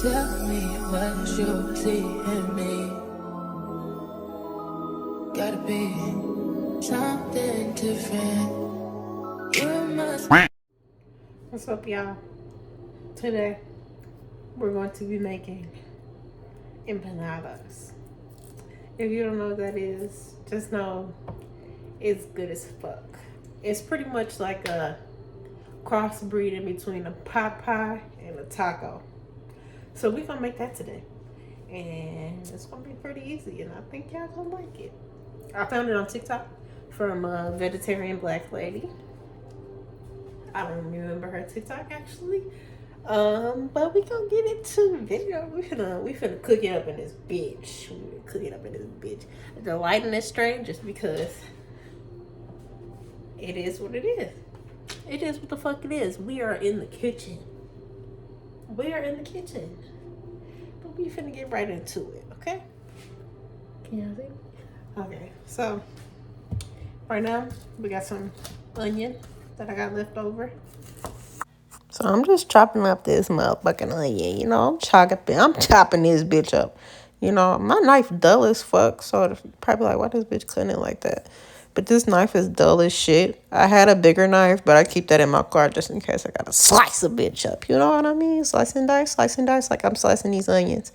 Tell me what you see in me. Gotta be something different. You must. What's up, y'all? Today we're going to be making empanadas. If you don't know what that is, just know it's good as fuck. It's pretty much like a crossbreed in between a pot pie and a taco. So we're gonna make that today. And it's gonna be pretty easy, and I think y'all gonna like it. I found it on TikTok from a vegetarian black lady. I don't remember her TikTok actually. But we gonna get into the video. We finna cook it up in this bitch. We finna cook it up in this bitch. The lighting is strange just because it is what it is. It is what the fuck it is. We are in the kitchen. We are in the kitchen. But we finna get right into it, okay? Can y'all see? Okay, so right now we got some onion that I got left over. So I'm just chopping up this motherfucking onion. You know, I'm chopping this bitch up. You know, my knife dull as fuck. So probably like, why this bitch cutting it like that? But this knife is dull as shit. I had a bigger knife, but I keep that in my car just in case I gotta slice a bitch up. You know what I mean? Slice and dice, like I'm slicing these onions.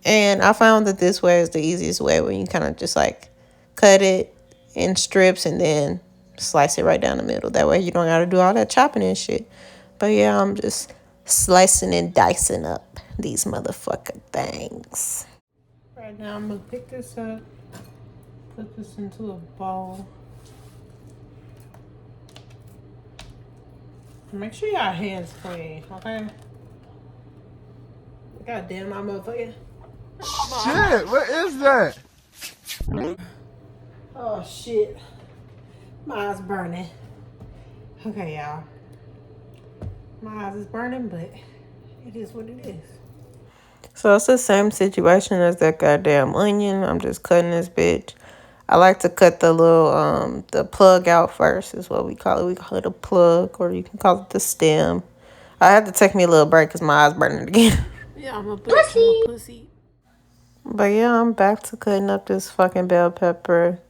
And I found that this way is the easiest way, where you kind of just like cut it in strips and then slice it right down the middle. That way you don't gotta do all that chopping and shit. But yeah, I'm just slicing and dicing up these motherfucking things. Right now I'm gonna pick this up, put this into a bowl. Make sure y'all hands clean, okay? God damn my motherfucker. Shit, what is that? Oh shit. My eyes burning. Okay, y'all. My eyes is burning, but it is what it is. So it's the same situation as that goddamn onion. I'm just cutting this bitch. I like to cut the little the plug out first, is what we call it. We call it a plug, or you can call it the stem. I had to take me a little break because my eyes burning again. Yeah, I'm a bitch. I'm a pussy. But yeah, I'm back to cutting up this fucking bell pepper.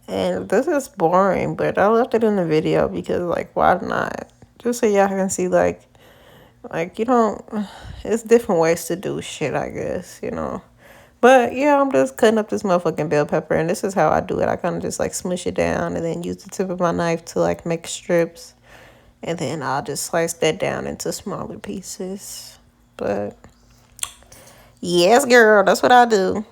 And this is boring, but I left it in the video because, like, why not? Just so y'all can see, like, you don't, it's different ways to do shit, I guess, you know. But yeah, I'm just cutting up this motherfucking bell pepper, and this is how I do it. I kind of just like smush it down and then use the tip of my knife to like make strips. And then I'll just slice that down into smaller pieces. But yes, girl, that's what I do.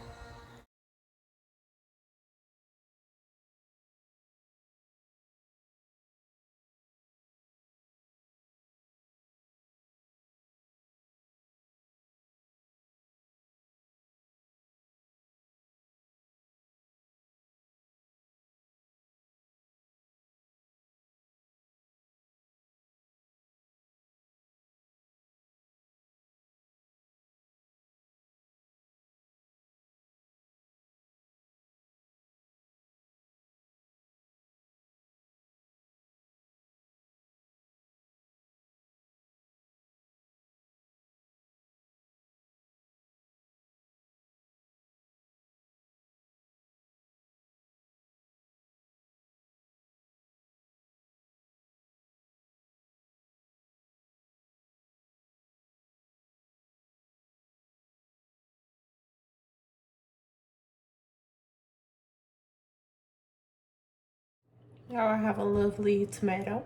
Now I have a lovely tomato.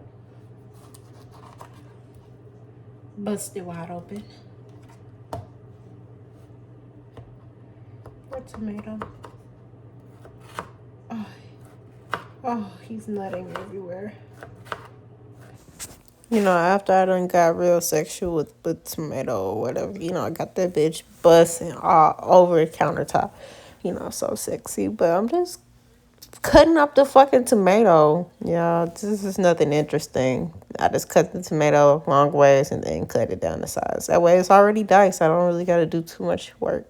Bust it wide open. Poor tomato. Oh, oh, he's nutting everywhere. You know, after I done got real sexual with tomato or whatever, you know, I got that bitch busting all over the countertop. You know, so sexy. But I'm just cutting up the fucking tomato. Yeah, this is nothing interesting. I just cut the tomato long ways and then cut it down the size. That way it's already diced. I don't really got to do too much work.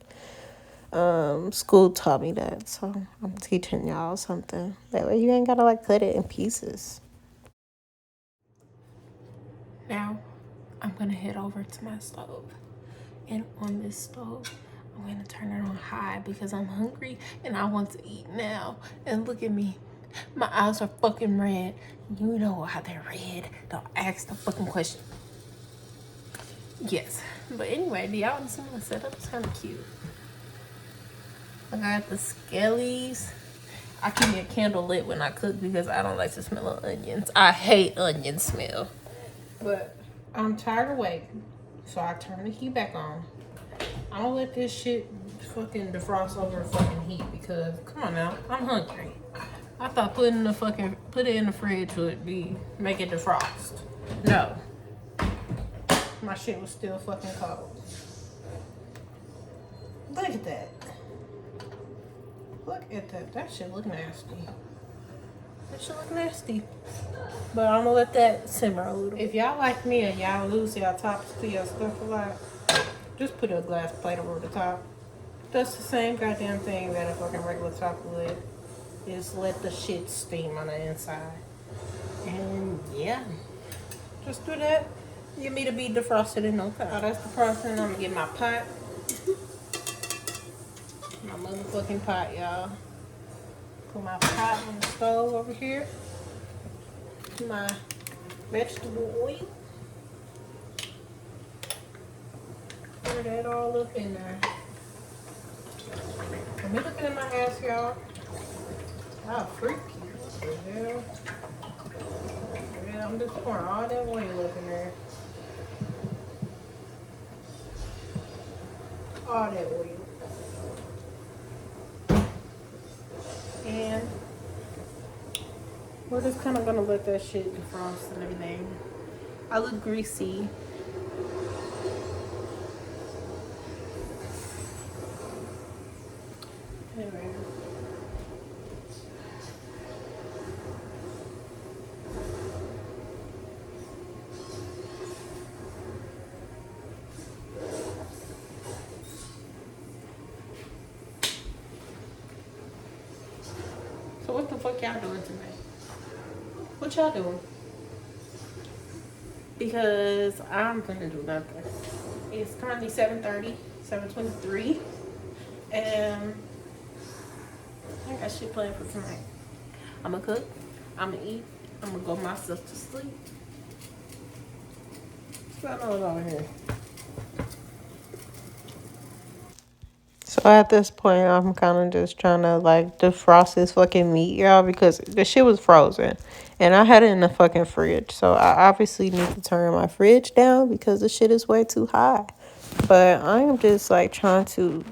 School taught me that, so I'm teaching y'all something. That way you ain't gotta like cut it in pieces. Now I'm gonna head over to my stove. And on this stove, I'm gonna turn it on high because I'm hungry and I want to eat now. And look at me. My eyes are fucking red. You know how they're red. Don't ask the fucking question. Yes. But anyway, do y'all want to see my setup? It's kind of cute. I got the skellies. I keep a candle lit when I cook because I don't like the smell of onions. I hate onion smell. But I'm tired of waiting. So I turn the heat back on. I don't let this shit fucking defrost over fucking heat because, come on now, I'm hungry. I thought put it in the fridge would make it defrost. No. My shit was still fucking cold. Look at that. Look at that. That shit look nasty. That shit look nasty. But I'm gonna let that simmer a little. If y'all like me and y'all lose y'all tops to your stuff a lot, just put a glass plate over the top. That's the same goddamn thing that a fucking regular top would. Is let the shit steam on the inside. And yeah, just do that. Get me to be defrosted in no time. Oh, that's the process. I'm gonna get my pot. My motherfucking pot, y'all. Put my pot on the stove over here. My vegetable oil. Pour that all up in there. I'm looking at my ass, y'all. Oh, freaky. What the hell? Yeah, I'm just pouring all that oil up in there. All that oil. And we're just kind of gonna let that shit defrost and everything. I look greasy. Anyway. So what the fuck y'all doing tonight? What y'all doing? Because I'm gonna do nothing. It's currently 7:30, 7:23, and I got shit planned for tonight. I'm gonna cook, I'm gonna eat, I'm gonna go myself to sleep. What's going on over here? So at this point, I'm kind of just trying to like defrost this fucking meat, y'all, because the shit was frozen. And I had it in the fucking fridge. So I obviously need to turn my fridge down because the shit is way too high. But I am just like trying to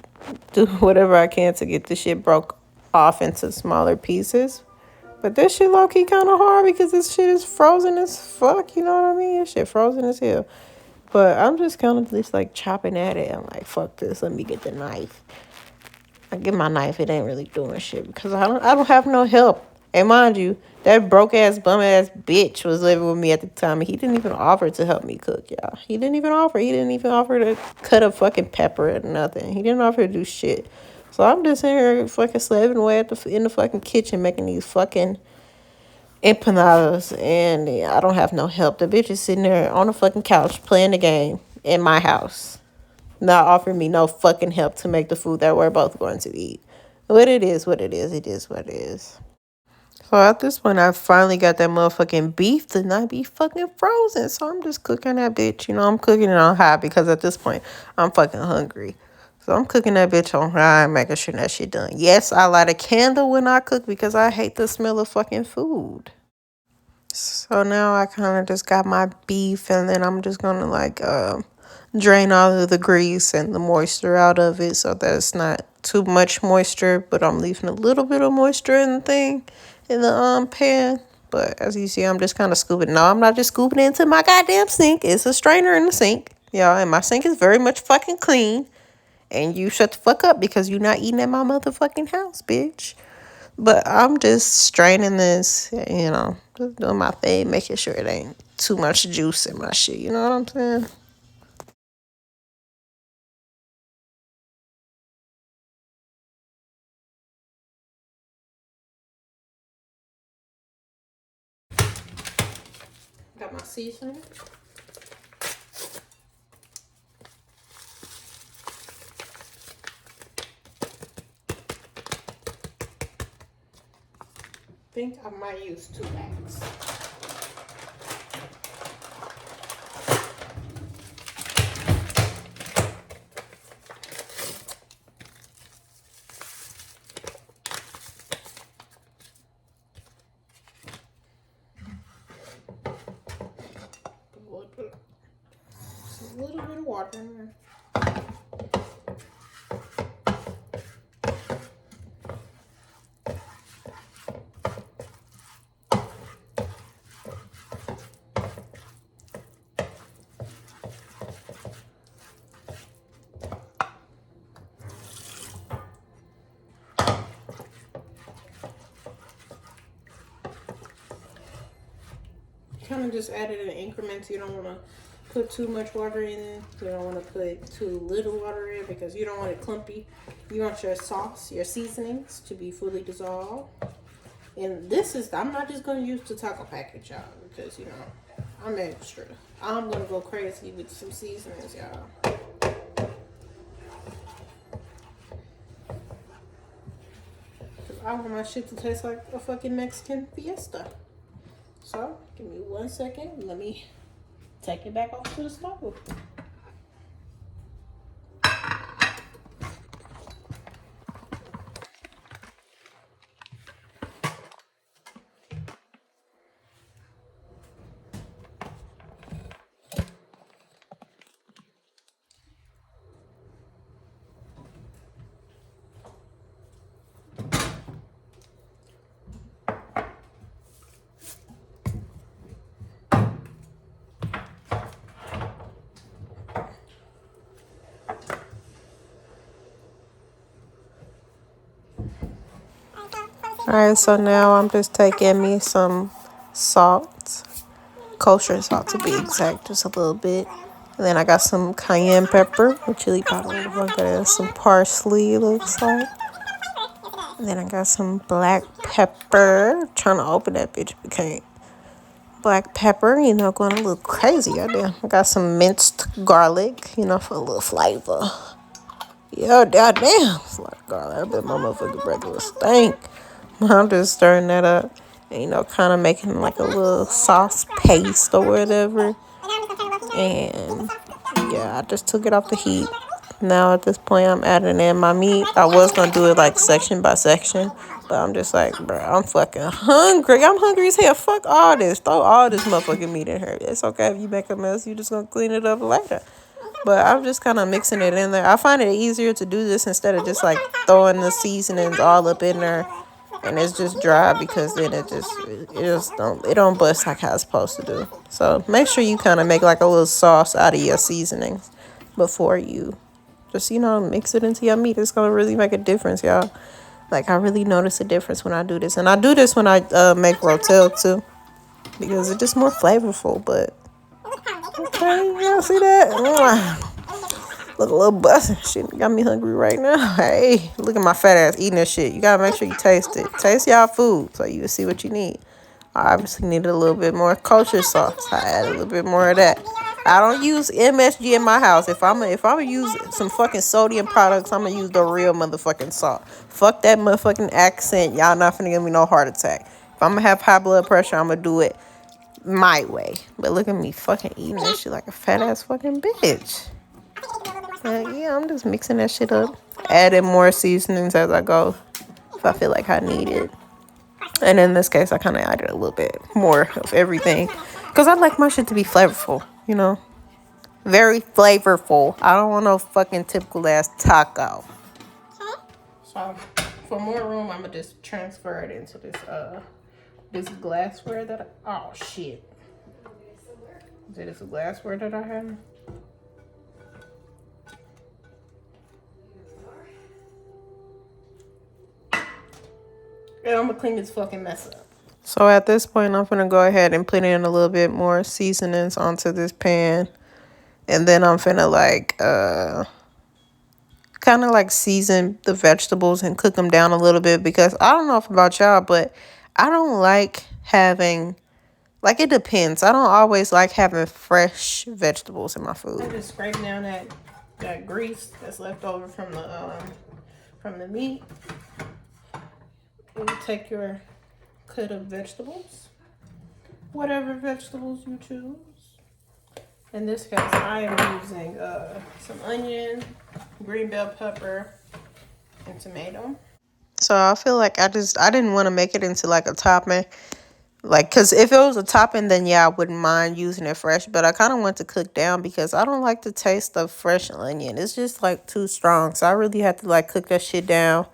do whatever I can to get this shit broke off into smaller pieces. But this shit low-key kind of hard because this shit is frozen as fuck. You know what I mean? This shit frozen as hell. But I'm just kind of just like chopping at it. I'm like, fuck this. Let me get the knife. I get my knife. It ain't really doing shit because I don't have no help. And mind you, that broke ass bum ass bitch was living with me at the time. And he didn't even offer to help me cook, y'all. He didn't even offer. He didn't even offer to cut a fucking pepper or nothing. He didn't offer to do shit. So I'm just in here fucking slaving away in the fucking kitchen making these fucking empanadas, and I don't have no help. The bitch is sitting there on the fucking couch playing the game in my house, not offering me no fucking help to make the food that we're both going to eat. What it is, it is what it is. So at this point, I finally got that motherfucking beef to not be fucking frozen. So I'm just cooking that bitch. You know, I'm cooking it on high because at this point, I'm fucking hungry. So I'm cooking that bitch on high and making sure that shit done. Yes, I light a candle when I cook because I hate the smell of fucking food. So now I kind of just got my beef, and then I'm just gonna like drain all of the grease and the moisture out of it so that it's not too much moisture, but I'm leaving a little bit of moisture in the thing in the pan. But as you see, I'm just kind of scooping. No, I'm not just scooping it into my goddamn sink. It's a strainer in the sink, y'all, and my sink is very much fucking clean. And you shut the fuck up because you're not eating at my motherfucking house, bitch. But I'm just straining this, you know, just doing my thing, making sure it ain't too much juice in my shit. You know what I'm saying? Got my seasoning. think I might use 2 bags. A little bit of water in there. Kind of just add it in increments. You don't want to put too much water in. You don't want to put too little water in because you don't want it clumpy. You want your sauce, your seasonings to be fully dissolved. And this is, I'm not just going to use the taco package, y'all, because, you know, I'm extra. I'm going to go crazy with some seasonings, y'all. Because I want my shit to taste like a fucking Mexican fiesta. So, give me 1 second. Let me take it back off to the stove. Alright, so now I'm just taking me some salt, kosher salt to be exact, just a little bit. And then I got some cayenne pepper, or chili powder, whatever that is, some parsley, it looks like. And then I got some black pepper. I'm trying to open that bitch, but can't. Black pepper, you know, going a little crazy. Goddamn. I got some minced garlic, you know, for a little flavor. Yo, goddamn. It's like garlic. I bet my motherfucking breath will stink. I'm just stirring that up. And, you know, kind of making like a little sauce paste or whatever. And, yeah, I just took it off the heat. Now, at this point, I'm adding in my meat. I was going to do it like section by section. But I'm just like, bro, I'm fucking hungry. I'm hungry as hell. Fuck all this. Throw all this motherfucking meat in here. It's okay if you make a mess. You just going to clean it up later. But I'm just kind of mixing it in there. I find it easier to do this instead of just like throwing the seasonings all up in there. And it's just dry because then it don't bust like how it's supposed to do. So make sure you kind of make like a little sauce out of your seasonings before you just, you know, mix it into your meat. It's going to really make a difference, y'all. Like, I really notice a difference when I do this. And I do this when I make rotel, too. Because it's just more flavorful, but... Okay, y'all see that? Look, a little bussin'. Shit got me hungry right now. Hey, look at my fat ass eating this shit. You gotta make sure you taste it. Taste y'all food so you can see what you need. I obviously needed a little bit more kosher sauce. I add a little bit more of that. I don't use MSG in my house. If I'm gonna use some fucking sodium products, I'm gonna use the real motherfucking salt. Fuck that motherfucking accent. Y'all not finna give me no heart attack. If I'm gonna have high blood pressure, I'm gonna do it my way. But look at me fucking eating that shit like a fat ass fucking bitch. Yeah, I'm just mixing that shit up. Adding more seasonings as I go if I feel like I need it. And in this case, I kind of added a little bit more of everything. Because I like my shit to be flavorful, you know? Very flavorful. I don't want no fucking typical ass taco. So, for more room, I'm going to just transfer it into this glassware that oh, shit. Is it this glassware that I have? And I'm gonna clean this fucking mess up. So at this point, I'm gonna go ahead and put in a little bit more seasonings onto this pan. And then I'm finna like, kind of like season the vegetables and cook them down a little bit. Because I don't know if about y'all, but I don't like having, like it depends. I don't always like having fresh vegetables in my food. I just scrape down that grease that's left over from the meat. You take your cut of vegetables. Whatever vegetables you choose. In this case, I am using some onion, green bell pepper, and tomato. So I feel like I didn't want to make it into like a topping. Like, because if it was a topping, then yeah, I wouldn't mind using it fresh. But I kind of want to cook down because I don't like the taste of fresh onion. It's just like too strong. So I really have to like cook that shit down.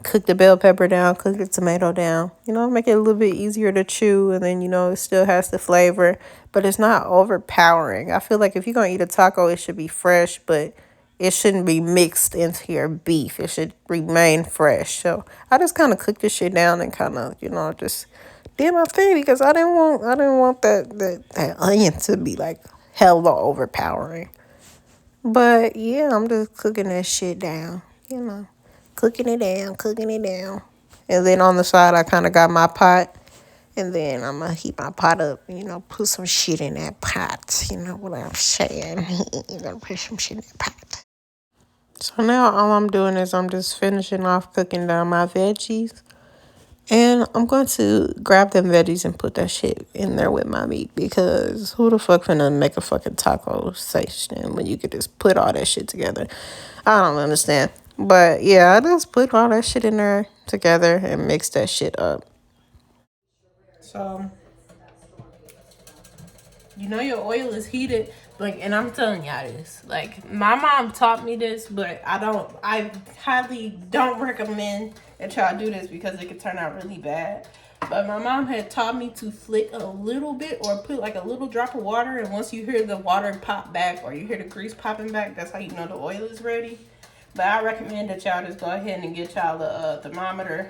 Cook the bell pepper down. Cook the tomato down. You know, make it a little bit easier to chew. And then, you know, it still has the flavor. But it's not overpowering. I feel like if you're going to eat a taco, it should be fresh. But it shouldn't be mixed into your beef. It should remain fresh. So I just kind of cooked this shit down and kind of, you know, just did my thing because I didn't want that onion to be like hella overpowering. But yeah, I'm just cooking that shit down, you know, cooking it down. And then on the side, I kind of got my pot. And then I'm going to heat my pot up, you know, put some shit in that pot. You know what I'm saying? You're going to put some shit in that pot. So now all I'm doing is I'm just finishing off cooking down my veggies. And I'm going to grab them veggies and put that shit in there with my meat. Because who the fuck finna make a fucking taco station when you could just put all that shit together? I don't understand. But yeah, I just put all that shit in there together and mix that shit up. So, you know your oil is heated, like, and I'm telling y'all this, like, my mom taught me this, but I highly don't recommend that y'all do this because it could turn out really bad. But my mom had taught me to flick a little bit or put like a little drop of water, and once you hear the water pop back or you hear the grease popping back, that's how you know the oil is ready. But I recommend that y'all just go ahead and get y'all the thermometer,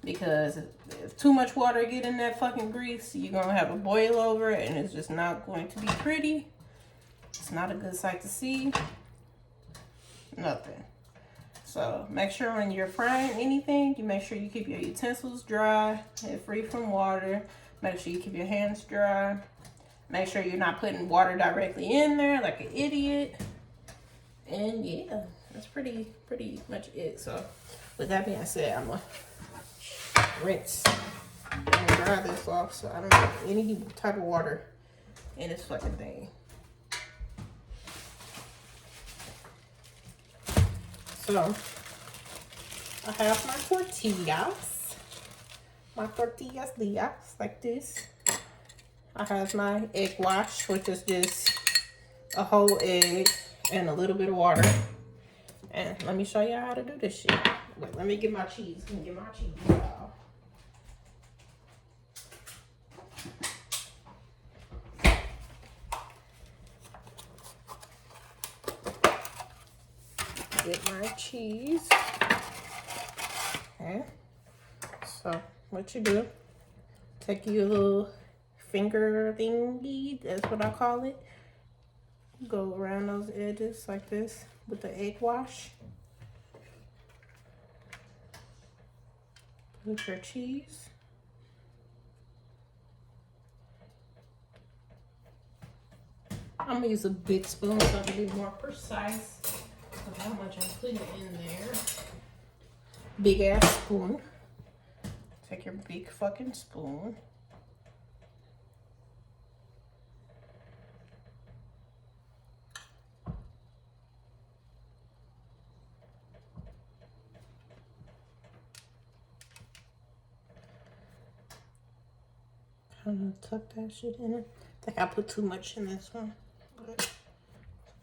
because if too much water get in that fucking grease, you're gonna have a boil over it, and it's just not going to be pretty. It's not a good sight to see. Nothing. So make sure when you're frying anything, you make sure you keep your utensils dry and free from water. Make sure you keep your hands dry. Make sure you're not putting water directly in there like an idiot. And yeah, that's pretty much it. So with that being said, I'm gonna rinse and dry this off so I don't have any type of water in this fucking thing. So I have my tortillas like this. I have my egg wash, which is just a whole egg and a little bit of water. And let me show y'all how to do this shit. Wait, let me get my cheese. Y'all. Get my cheese. Okay. So what you do, take your little finger thingy, that's what I call it. Go around those edges like this with the egg wash. Put your cheese. I'm gonna use a big spoon so I can be more precise of how much I'm putting in there. Big ass spoon. Take your big fucking spoon. Kind of tuck that shit in it. I think I put too much in this one. But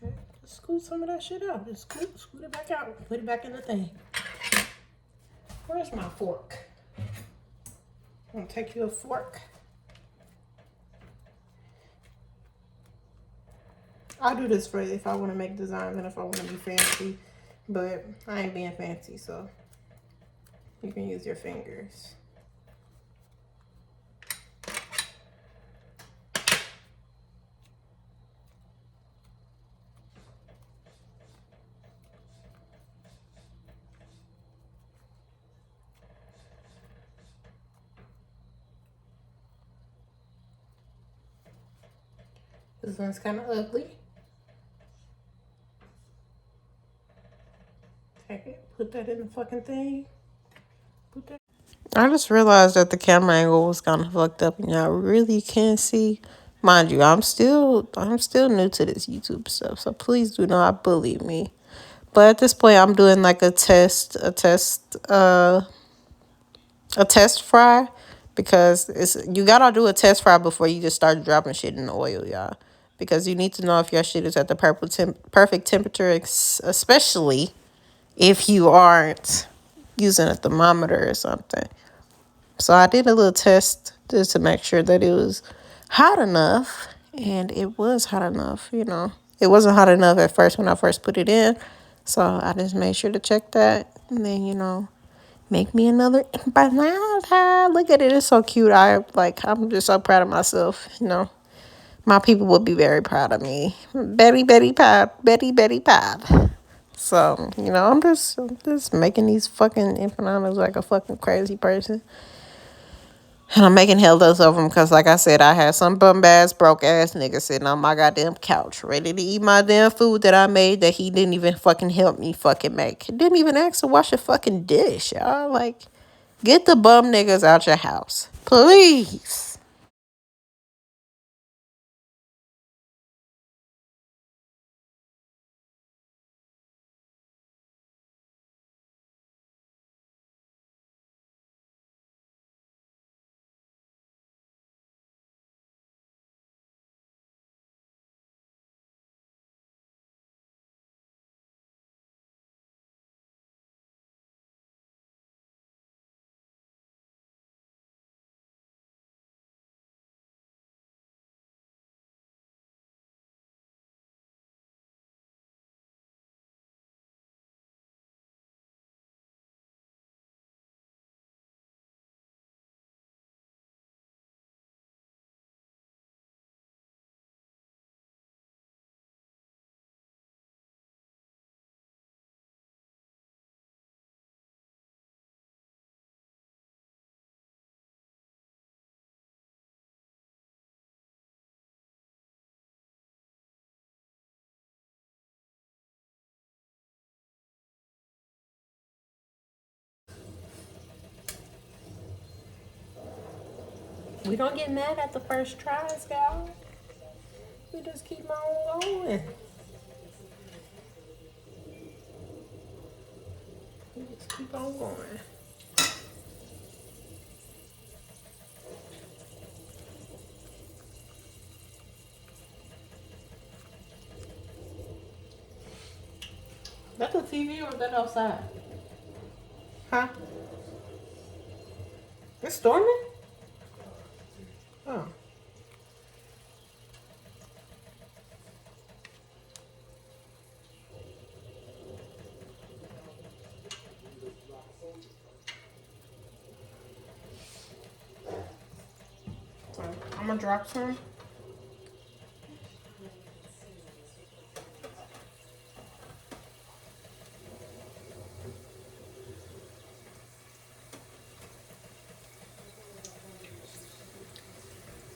okay, just scoot some of that shit out. Just scoot it back out. Put it back in the thing. Where's my fork? I'm gonna take you a fork. I'll do this for you if I want to make designs and if I want to be fancy, but I ain't being fancy, so you can use your fingers. This one's kind of ugly. Take it, put that in the fucking thing. Put that. I just realized that the camera angle was kind of fucked up and y'all really can't see. Mind you, I'm still new to this YouTube stuff, so please do not bully me. But at this point, I'm doing like a test fry, because you gotta do a test fry before you just start dropping shit in the oil, y'all. Because you need to know if your shit is at the perfect temperature, especially if you aren't using a thermometer or something. So I did a little test just to make sure that it was hot enough, and it was hot enough, you know. It wasn't hot enough at first when I first put it in, so I just made sure to check that, and then, you know, make me another empanada. Look at it, it's so cute. I'm just so proud of myself, you know. My people would be very proud of me. Betty proud, Betty proud. So, you know, I'm just making these fucking empanadas like a fucking crazy person. And I'm making hell of them because, like I said, I had some bum-ass, broke-ass nigga sitting on my goddamn couch ready to eat my damn food that I made that he didn't even fucking help me fucking make. Didn't even ask to wash a fucking dish, y'all. Like, get the bum niggas out your house. Please. We don't get mad at the first tries, y'all. We just keep on going. We just keep on going. That's the TV or is that outside? Huh? It's storming? Oh. I'm gonna drop some.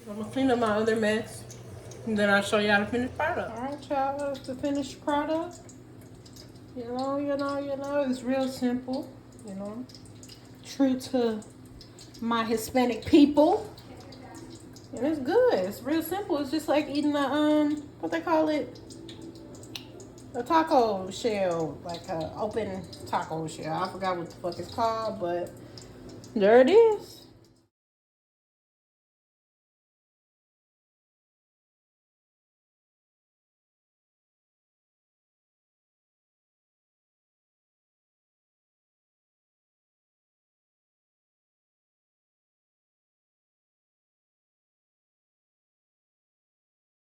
I'm gonna clean up my other mess. And then I'll show y'all the finished product. Alright, y'all, that's the finished product. You know, it's real simple, you know. True to my Hispanic people. And it's good. It's real simple. It's just like eating a what they call it? A taco shell. Like a open taco shell. I forgot what the fuck it's called, but there it is.